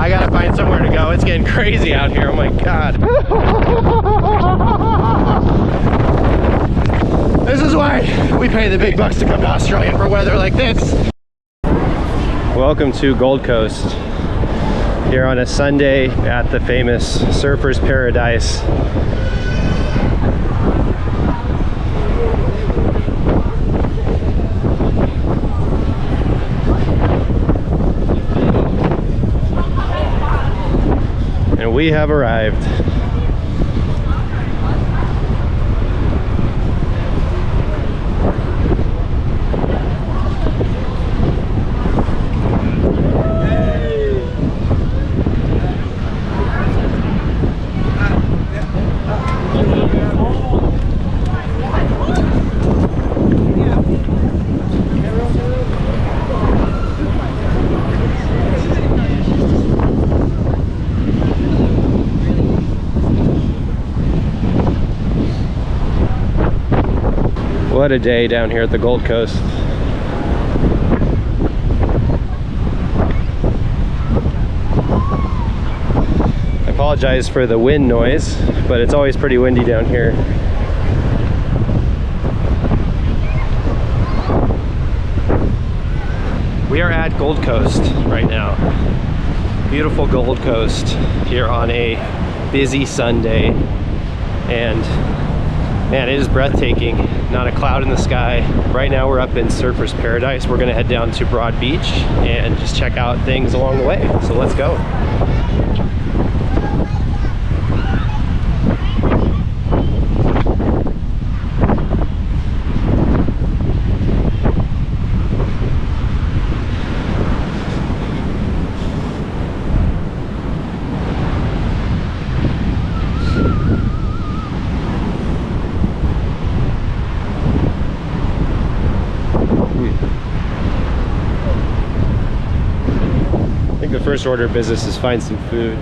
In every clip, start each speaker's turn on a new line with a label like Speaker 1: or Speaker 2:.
Speaker 1: I gotta find somewhere to go. It's getting crazy out here. Oh my God. This is why we pay the big bucks to come to Australia for weather like this. Welcome to Gold Coast. Here on a Sunday at the famous Surfers Paradise. And we have arrived. What a day down here at the Gold Coast. I apologize for the wind noise, but it's always pretty windy down here. We are at Gold Coast right now. Beautiful Gold Coast here on a busy Sunday, and man, it is breathtaking. Not a cloud in the sky. Right now we're up in Surfers Paradise. We're gonna head down to Broadbeach and just check out things along the way. So let's go. The first order of business is find some food.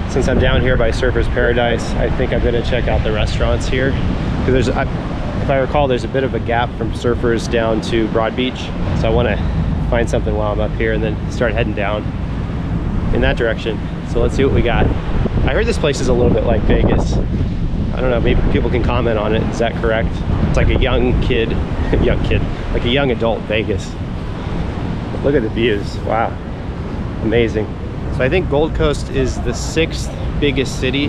Speaker 1: Since I'm down here by Surfers Paradise, I think I'm gonna check out the restaurants here. Because if I recall, there's a bit of a gap from Surfers down to Broadbeach. So I wanna find something while I'm up here and then start heading down in that direction. So let's see what we got. I heard this place is a little bit like Vegas. I don't know, maybe people can comment on it. Is that correct? It's like a young kid, like a young adult Vegas. Look at the views, wow. Amazing. So I think Gold Coast is the 6th biggest city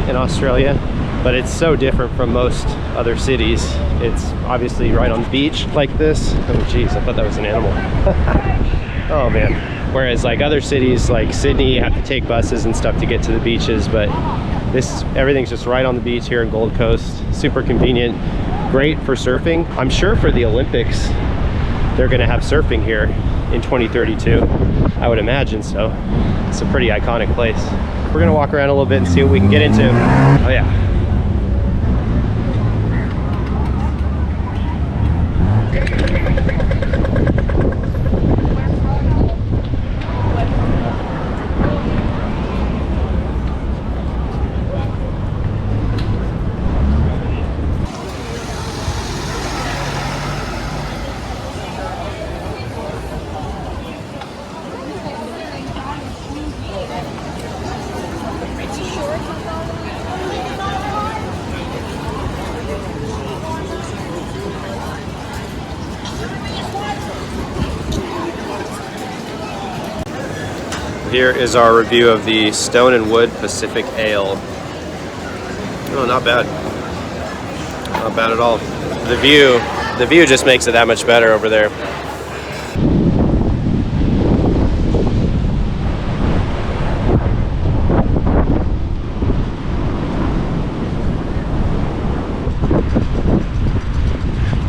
Speaker 1: in Australia, but it's so different from most other cities. It's obviously right on the beach like this. Oh geez, I thought that was an animal. Oh man. Whereas like other cities like Sydney, you have to take buses and stuff to get to the beaches, but everything's just right on the beach here in Gold Coast. Super convenient, great for surfing. I'm sure for the Olympics, they're gonna have surfing here in 2032. I would imagine so. It's a pretty iconic place. We're gonna walk around a little bit and see what we can get into. Oh yeah. Here is our review of the Stone and Wood Pacific Ale. Oh, not bad. Not bad at all. The view just makes it that much better over there.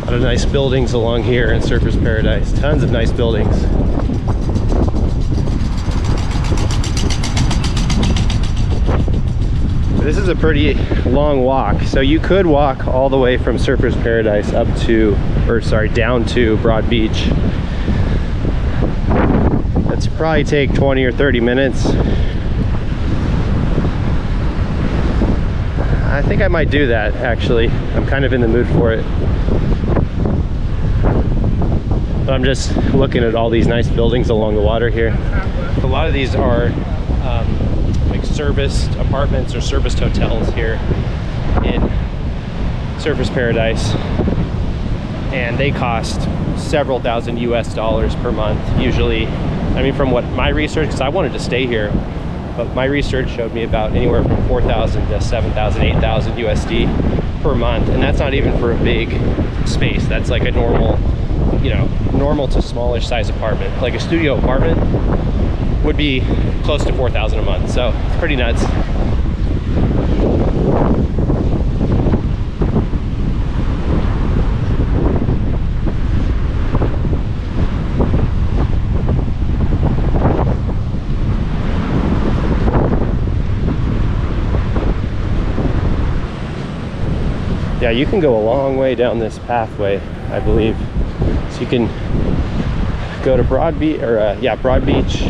Speaker 1: A lot of nice buildings along here in Surfers Paradise. Tons of nice buildings. This is a pretty long walk, so you could walk all the way from Surfers Paradise down to Broadbeach. That's probably take 20 or 30 minutes. I think I might do that actually. I'm kind of in the mood for it. But I'm just looking at all these nice buildings along the water here. A lot of these are like serviced apartments or serviced hotels here in Surfers Paradise, and they cost several thousand US dollars per month usually. I mean, from what my research, because I wanted to stay here, but my research showed me about anywhere from 4,000 to 7,000, 8,000 USD per month, and that's not even for a big space. That's like a normal, you know, normal to smallish size apartment. Like a studio apartment would be close to 4,000 a month, so it's pretty nuts. Yeah, you can go a long way down this pathway, I believe. So you can go to Broadbeach, or Broadbeach,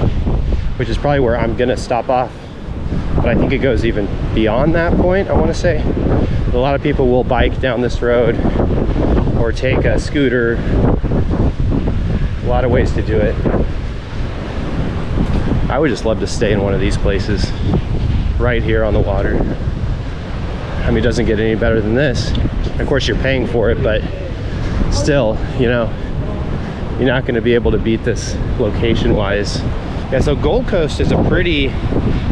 Speaker 1: which is probably where I'm gonna stop off. But I think it goes even beyond that point, I wanna say. A lot of people will bike down this road or take a scooter. A lot of ways to do it. I would just love to stay in one of these places right here on the water. I mean, it doesn't get any better than this. Of course, you're paying for it, but still, you know, you're not gonna be able to beat this location-wise. Yeah, so Gold Coast is a pretty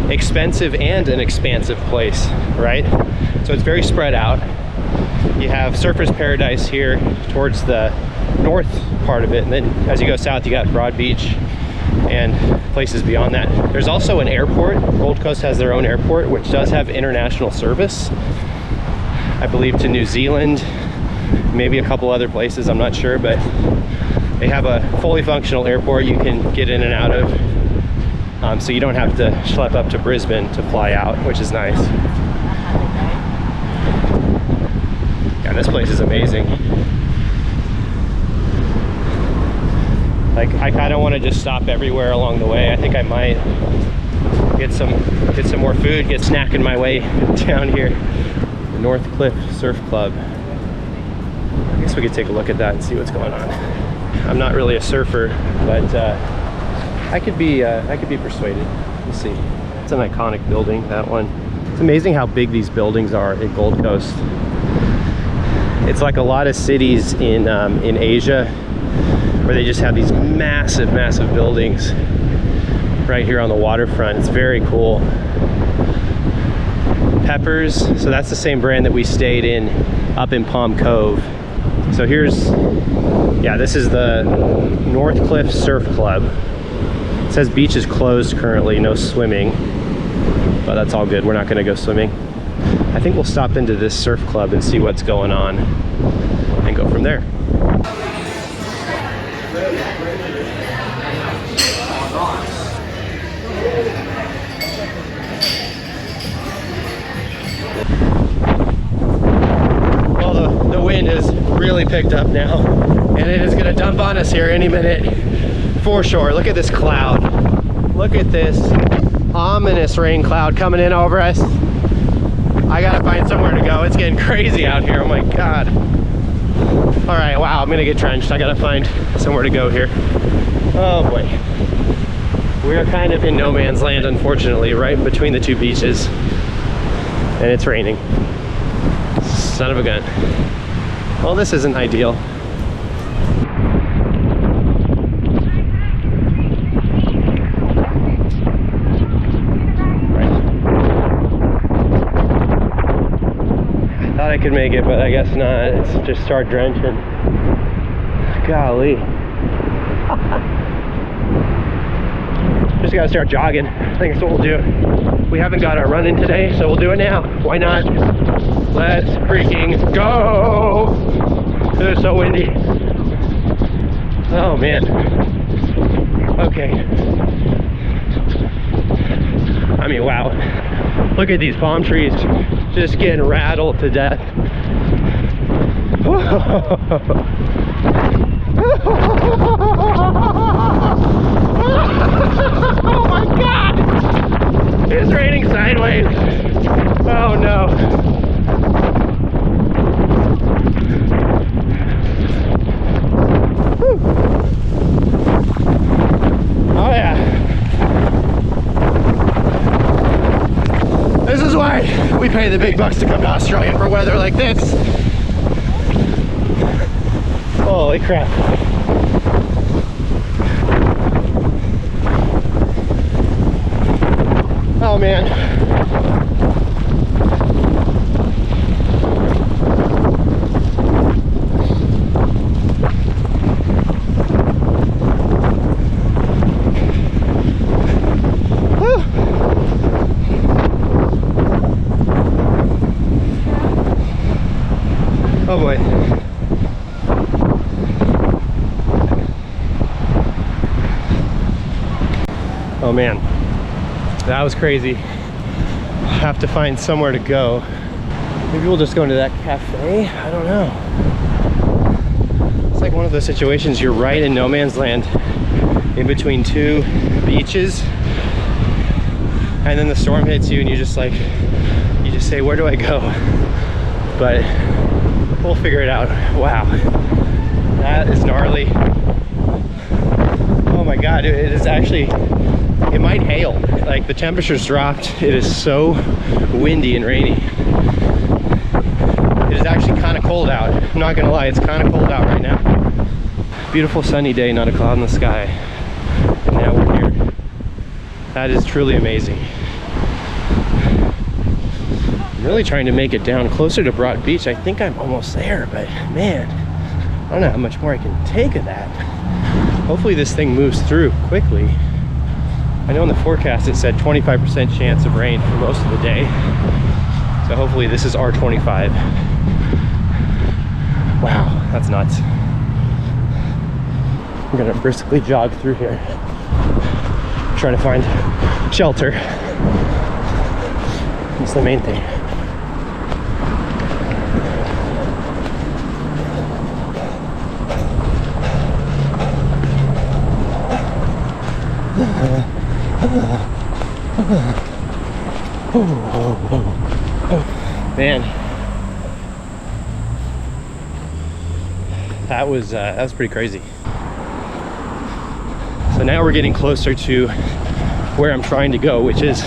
Speaker 1: expensive and an expansive place, right? So it's very spread out. You have Surfers Paradise here towards the north part of it, and then as you go south, you got Broadbeach and places beyond that. There's also an airport. Gold Coast has their own airport, which does have international service, I believe, to New Zealand, maybe a couple other places, I'm not sure, but they have a fully functional airport you can get in and out of, so you don't have to schlep up to Brisbane to fly out, which is nice. Yeah, this place is amazing. Like, I kind of want to just stop everywhere along the way. I think I might get some more food, get snacking my way down here. The North Cliff Surf Club. I guess we could take a look at that and see what's going on. I'm not really a surfer, but I could be persuaded. We'll see. It's an iconic building, that one. It's amazing how big these buildings are at Gold Coast. It's like a lot of cities in Asia, where they just have these massive buildings right here on the waterfront. It's very cool. Peppers, so that's the same brand that we stayed in up in Palm Cove. So here's, yeah, this is the North Cliff Surf Club. It says beach is closed currently, no swimming, but that's all good. We're not gonna go swimming. I think we'll stop into this surf club and see what's going on and go from there. Well, the wind has really picked up now, and it is gonna dump on us here any minute for sure. Look at this cloud. Look at this ominous rain cloud coming in over us. I gotta find somewhere to go. It's getting crazy out here. Oh my God. All right, wow, I'm gonna get drenched. I gotta find somewhere to go here. Oh boy. We're kind of in no man's land, unfortunately, right in between the two beaches. And it's raining. Son of a gun. Well, this isn't ideal. I could make it, but I guess not. It's just start drenching. Golly. Just gotta start jogging. I think that's what we'll do. We haven't got our run in today, so we'll do it now. Why not? Let's freaking go! It's so windy. Oh man. Okay. I mean, wow. Look at these palm trees just getting rattled to death. Oh my God! It's raining sideways. Oh no. Whew. Oh yeah. We pay the big bucks to come to Australia for weather like this. Holy crap. Oh man. Woo. Oh boy. Oh man, that was crazy. Have to find somewhere to go. Maybe we'll just go into that cafe. I don't know. It's like one of those situations, you're right in no man's land in between two beaches, and then the storm hits you and you just say, where do I go? But we'll figure it out. Wow, that is gnarly. Oh my god, it is actually, it might hail. Like, the temperature's dropped. It is so windy and rainy. It is actually kind of cold out. I'm not gonna lie, it's kind of cold out right now. Beautiful sunny day, not a cloud in the sky. And now we're here. That is truly amazing. I'm really trying to make it down closer to Broadbeach. I think I'm almost there, but man, I don't know how much more I can take of that. Hopefully this thing moves through quickly. I know in the forecast it said 25% chance of rain for most of the day. So hopefully this is R25. Wow, that's nuts. I'm gonna briskly jog through here, trying to find shelter. That's the main thing. Man, that was pretty crazy. So now we're getting closer to where I'm trying to go, which is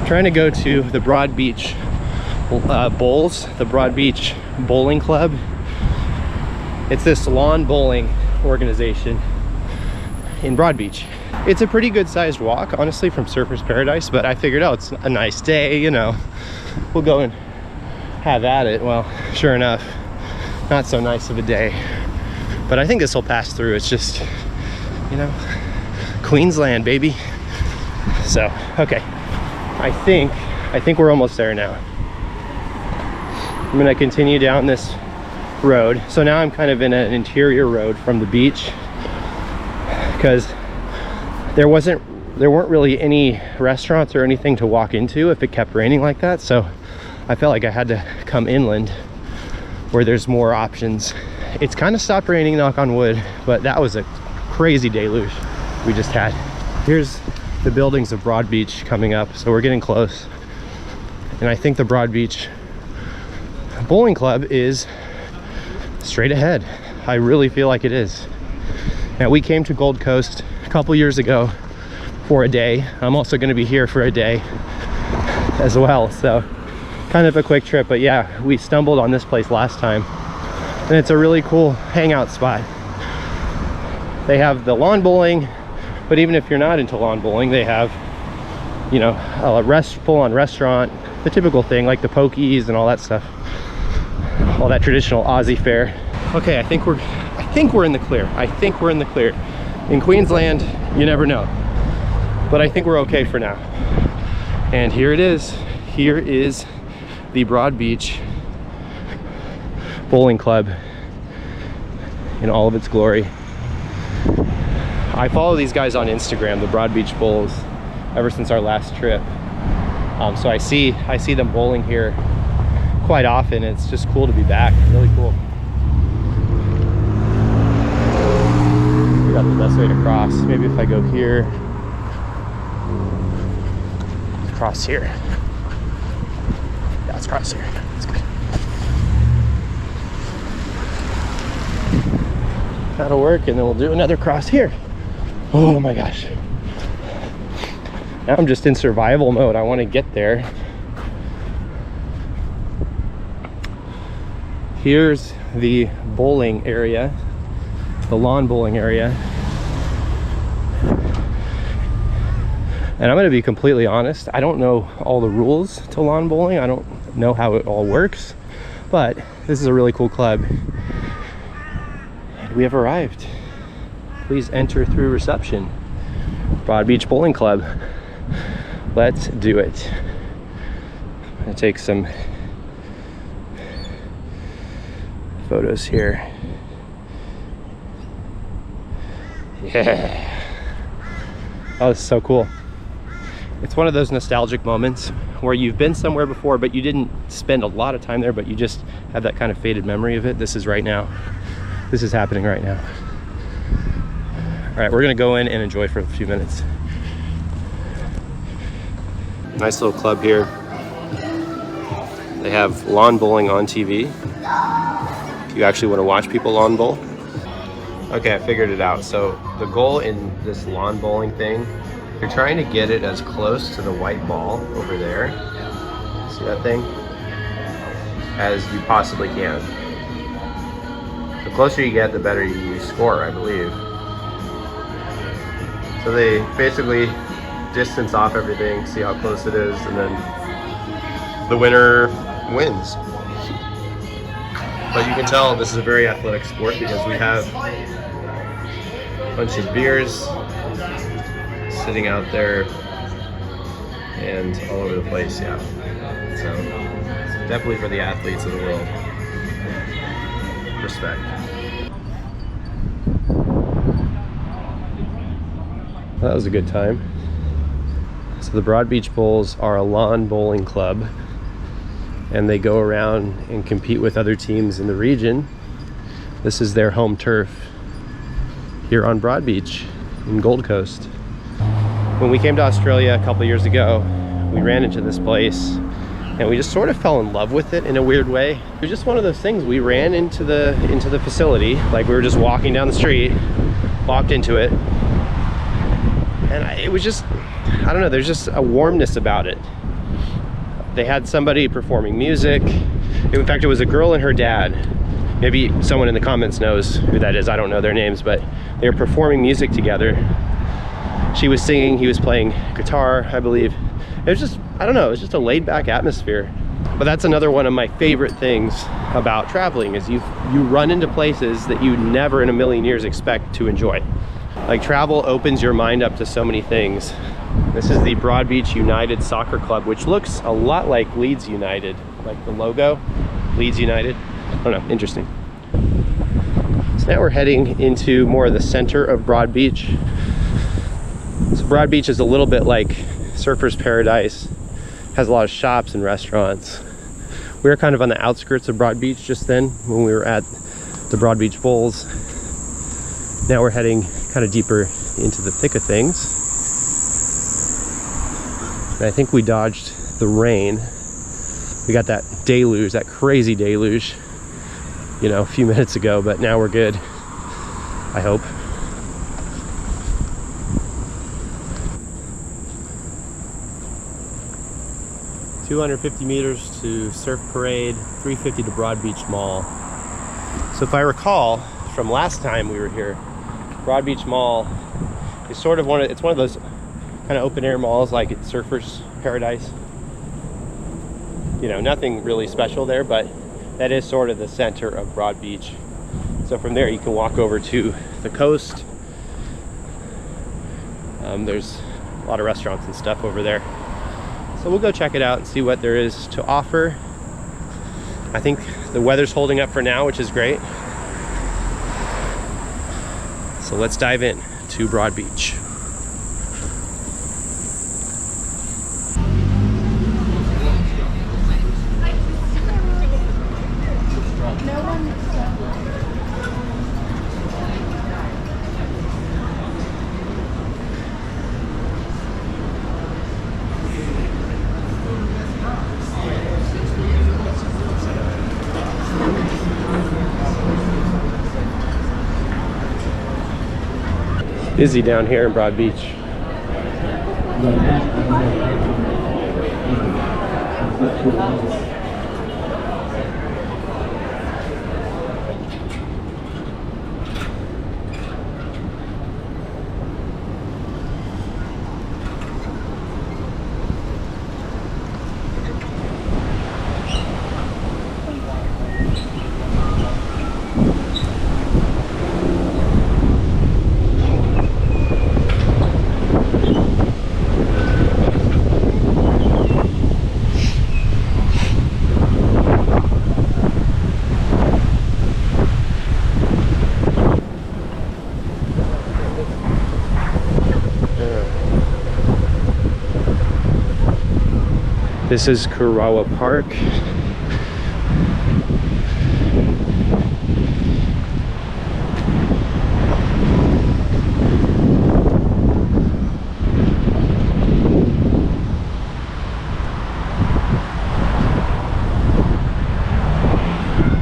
Speaker 1: trying to go to the Broadbeach Bowls, the Broadbeach Bowling Club. It's this lawn bowling organization in Broadbeach. It's a pretty good sized walk, honestly, from Surfers Paradise, but I figured, oh, it's a nice day, you know, we'll go and have at it. Well, sure enough, not so nice of a day, but I think this will pass through. It's just, you know, Queensland, baby. So, okay, I think we're almost there now. I'm gonna continue down this road. So now I'm kind of in an interior road from the beach, because there weren't really any restaurants or anything to walk into if it kept raining like that. So I felt like I had to come inland where there's more options. It's kind of stopped raining, knock on wood, but that was a crazy deluge we just had. Here's the buildings of Broadbeach coming up, so we're getting close. And I think the Broadbeach Bowling Club is straight ahead. I really feel like it is. Now, we came to Gold Coast a couple years ago for a day. I'm also going to be here for a day as well, so kind of a quick trip. But yeah, we stumbled on this place last time, and it's a really cool hangout spot. They have the lawn bowling, but even if you're not into lawn bowling, they have, you know, a full-on restaurant, the typical thing, like the pokies and all that stuff, all that traditional Aussie fare. Okay, I think we're in the clear. I think we're in the clear. In Queensland, you never know, but I think we're okay for now. And here it is. Here is the Broadbeach Bowling Club in all of its glory. I follow these guys on Instagram, the Broadbeach Bowls, ever since our last trip. So I see them bowling here quite often. It's just cool to be back. Really cool. Figure out the best way to cross. Maybe if I go here, cross here. Yeah, let's cross here. That's good. That'll work, and then we'll do another cross here. Oh my gosh. Now I'm just in survival mode. I want to get there. Here's the bowling area, the lawn bowling area. And I'm gonna be completely honest, I don't know all the rules to lawn bowling. I don't know how it all works, but this is a really cool club. And we have arrived. Please enter through reception. Broadbeach Bowling Club. Let's do it. I'm gonna take some photos here. Yeah. Oh, this is so cool. It's one of those nostalgic moments where you've been somewhere before, but you didn't spend a lot of time there, but you just have that kind of faded memory of it. This is right now. This is happening right now. All right, we're gonna go in and enjoy for a few minutes. Nice little club here. They have lawn bowling on TV. If you actually want to watch people lawn bowl. Okay, I figured it out. So the goal in this lawn bowling thing, you're trying to get it as close to the white ball over there, see that thing, as you possibly can. The closer you get, the better you score, I believe. So they basically distance off everything, see how close it is, and then the winner wins. But you can tell this is a very athletic sport because we have a bunch of beers sitting out there and all over the place, yeah. So definitely for the athletes of the world. Respect. Well, that was a good time. So the Broadbeach Bowls are a lawn bowling club, and they go around and compete with other teams in the region. This is their home turf here on Broadbeach in Gold Coast. When we came to Australia a couple years ago, we ran into this place and we just sort of fell in love with it in a weird way. It was just one of those things. We ran into the facility, like we were just walking down the street, walked into it, and it was just, I don't know, there's just a warmness about it. They had somebody performing music. In fact, it was a girl and her dad. Maybe someone in the comments knows who that is. I don't know their names, but they were performing music together. She was singing, he was playing guitar, I believe. It was just, I don't know, it was just a laid back atmosphere. But that's another one of my favorite things about traveling is you run into places that you never in a million years expect to enjoy. Like, travel opens your mind up to so many things. This is the Broadbeach United Soccer Club, which looks a lot like Leeds United, like the logo, Leeds United. I don't know, interesting. So now we're heading into more of the center of Broadbeach. So Broadbeach is a little bit like Surfer's Paradise, has a lot of shops and restaurants. We were kind of on the outskirts of Broadbeach just then when we were at the Broadbeach Bowls. Now we're heading kind of deeper into the thick of things. And I think we dodged the rain. We got that deluge, that crazy deluge, you know, a few minutes ago, but now we're good, I hope. $250 meters to Surf Parade, $350 to Broadbeach Mall. So if I recall from last time we were here, Broadbeach Mall is sort of it's one of those kind of open air malls like it's Surfer's Paradise. You know, nothing really special there, but that is sort of the center of Broadbeach. So from there you can walk over to the coast. There's a lot of restaurants and stuff over there. So we'll go check it out and see what there is to offer. I think the weather's holding up for now, which is great. So let's dive in to Broadbeach. Busy down here in Broadbeach. This is Kurawa Park.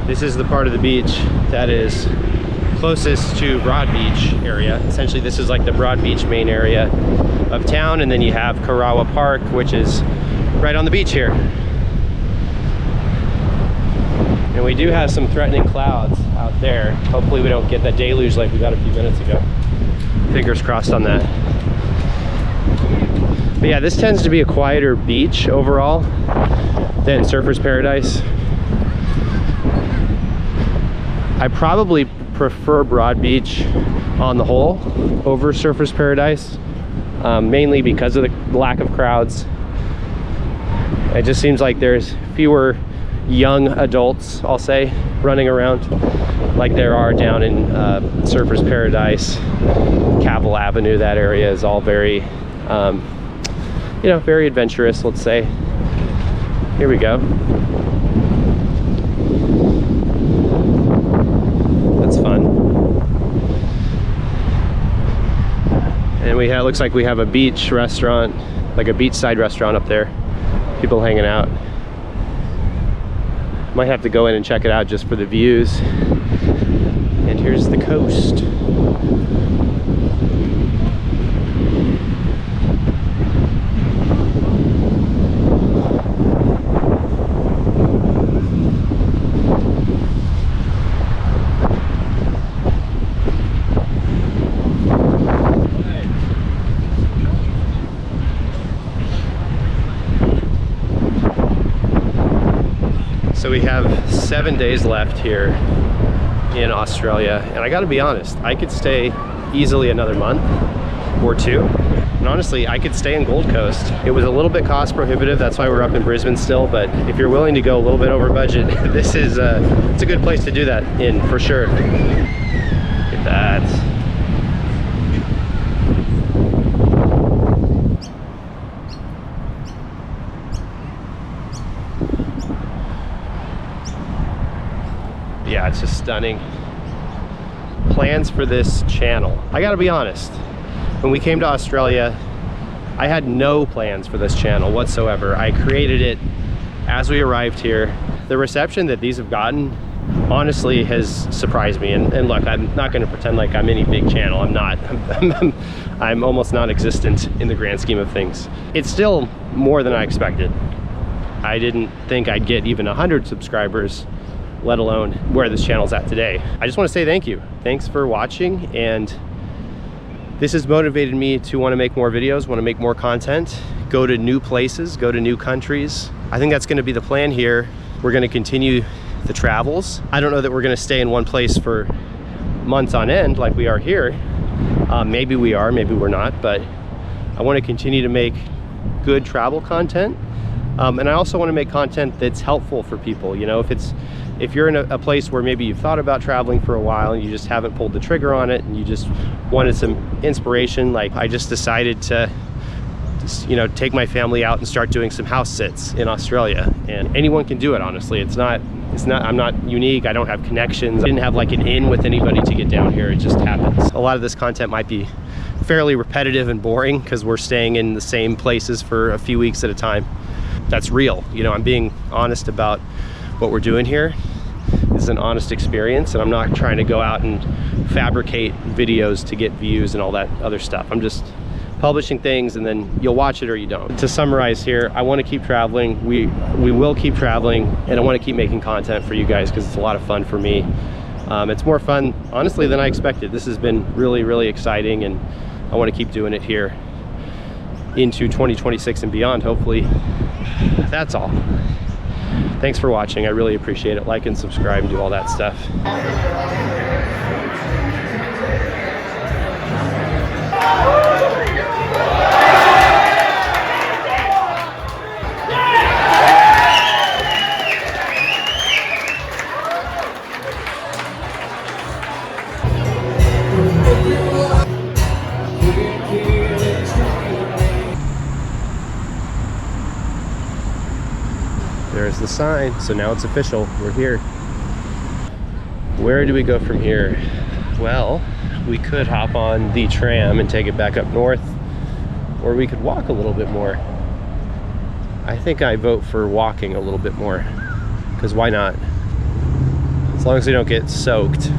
Speaker 1: This is the part of the beach that is closest to Broadbeach area. Essentially, this is like the Broadbeach main area of town, and then you have Kurawa Park, which is right on the beach here. And we do have some threatening clouds out there. Hopefully we don't get that deluge like we got a few minutes ago. Fingers crossed on that. But yeah, this tends to be a quieter beach overall than Surfer's Paradise. I probably prefer Broadbeach on the whole over Surfer's Paradise, mainly because of the lack of crowds. It just seems like there's fewer young adults, I'll say, running around like there are down in Surfer's Paradise. Cavill Avenue, that area is all very, you know, very adventurous, let's say. Here we go. That's fun. And we have, looks like we have a beach restaurant, like a beachside restaurant up there. People hanging out. Might have to go in and check it out just for the views. And here's the coast. So we have 7 days left here in Australia, and I gotta be honest, I could stay easily another month or two. And honestly, I could stay in Gold Coast. It was a little bit cost prohibitive, that's why we're up in Brisbane still, but if you're willing to go a little bit over budget, this is it's a good place to do that in, for sure. Look at that. Yeah, it's just stunning. Plans for this channel. I gotta be honest, when we came to Australia, I had no plans for this channel whatsoever. I created it as we arrived here. The reception that these have gotten, honestly, has surprised me. And look, I'm not gonna pretend like I'm any big channel. I'm not. I'm almost non-existent in the grand scheme of things. It's still more than I expected. I didn't think I'd get even 100 subscribers, let alone where this channel's at today. I just want to say thank you. Thanks for watching, and this has motivated me to want to make more videos, want to make more content, go to new places, go to new countries. I think that's going to be the plan here. We're going to continue the travels. I don't know that we're going to stay in one place for months on end like we are here. Maybe we are, maybe we're not, but I want to continue to make good travel content. And I also want to make content that's helpful for people. You know, if you're in a place where maybe you've thought about traveling for a while and you just haven't pulled the trigger on it, and you just wanted some inspiration, like I just decided to you know, take my family out and start doing some house sits in Australia. And anyone can do it, honestly. I'm not unique. I don't have connections. I didn't have like an in with anybody to get down here. It just happens. A lot of this content might be fairly repetitive and boring because we're staying in the same places for a few weeks at a time. That's real. You know, I'm being honest about what we're doing here. It's an honest experience, and I'm not trying to go out and fabricate videos to get views and all that other stuff. I'm just publishing things, and then you'll watch it or you don't. To summarize here, I want to keep traveling. We will keep traveling, and I want to keep making content for you guys because it's a lot of fun for me. It's more fun, honestly, than I expected. This has been really, really exciting, and I want to keep doing it here into 2026 and beyond, hopefully. That's all. Thanks for watching. I really appreciate it. Like and subscribe and do all that stuff. There's the sign. So now it's official. We're here. Where do we go from here? Well, we could hop on the tram and take it back up north, or we could walk a little bit more. I think I vote for walking a little bit more, because why not? As long as we don't get soaked.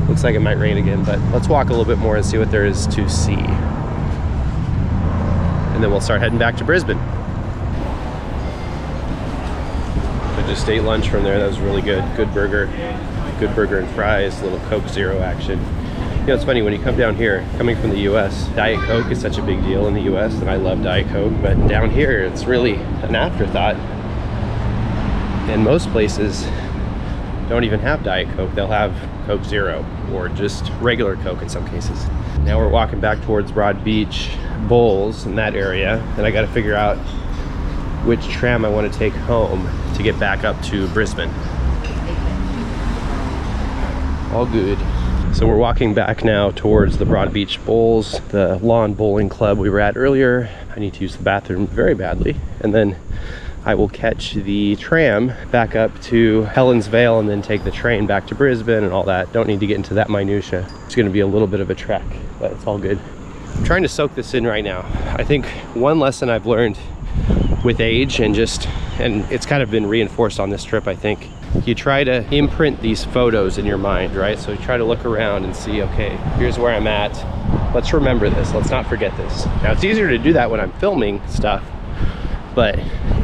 Speaker 1: Looks like it might rain again, but let's walk a little bit more and see what there is to see. And then we'll start heading back to Brisbane. I just ate lunch from there. That was really good. Good burger and fries, little Coke Zero action. You know, it's funny, when you come down here, coming from the US, Diet Coke is such a big deal in the US, and I love Diet Coke, but down here, it's really an afterthought. And most places don't even have Diet Coke. They'll have Coke Zero, or just regular Coke in some cases. Now we're walking back towards Broadbeach, Bowls, in that area, and I gotta figure out which tram I want to take home to get back up to Brisbane. All good. So we're walking back now towards the Broadbeach Bowls, the lawn bowling club we were at earlier. I need to use the bathroom very badly, and then I will catch the tram back up to Helensvale and then take the train back to Brisbane and all that. Don't need to get into that minutia. It's going to be a little bit of a trek, but it's all good. I'm trying to soak this in right now. I think one lesson I've learned with age, and it's kind of been reinforced on this trip, I think, you try to imprint these photos in your mind, right? So you try to look around and see, okay, here's where I'm at. Let's remember this. Let's not forget this. Now, it's easier to do that when I'm filming stuff, but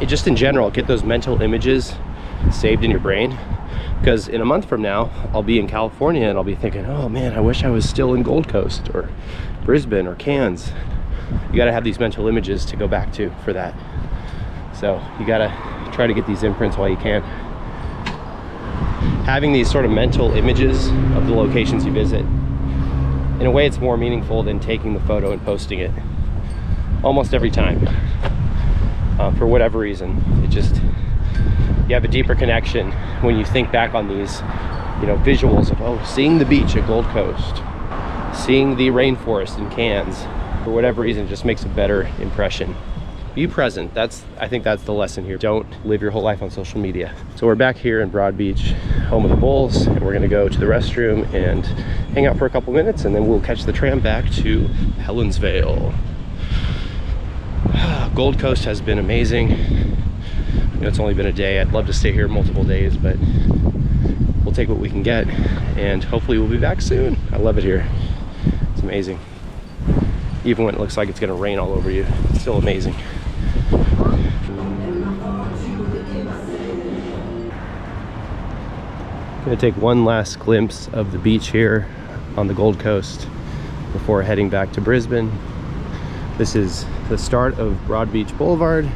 Speaker 1: just in general, get those mental images saved in your brain, because in a month from now, I'll be in California and I'll be thinking, oh man, I wish I was still in Gold Coast or Brisbane or Cairns. You gotta have these mental images to go back to for that. So you gotta try to get these imprints while you can. Having these sort of mental images of the locations you visit, in a way it's more meaningful than taking the photo and posting it almost every time. For whatever reason, you have a deeper connection when you think back on these, you know, visuals of, oh, seeing the beach at Gold Coast, seeing the rainforest in Cairns. For whatever reason, it just makes a better impression. Be present. I think that's the lesson here. Don't live your whole life on social media. So we're back here in Broadbeach, home of the Bulls, and we're gonna go to the restroom and hang out for a couple minutes, and then we'll catch the tram back to Helensvale. Gold Coast has been amazing. You know, it's only been a day. I'd love to stay here multiple days, but we'll take what we can get, and hopefully we'll be back soon. I love it here. It's amazing. Even when it looks like it's gonna rain all over you, it's still amazing. Gonna take one last glimpse of the beach here on the Gold Coast before heading back to Brisbane. This is the start of Broadbeach Boulevard,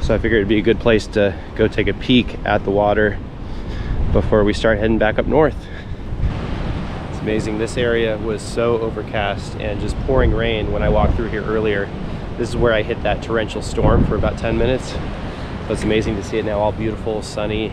Speaker 1: so I figured it'd be a good place to go take a peek at the water before we start heading back up north. It's amazing. This area was so overcast and just pouring rain when I walked through here earlier. This is where I hit that torrential storm for about 10 minutes. So it's amazing to see it now all beautiful, sunny,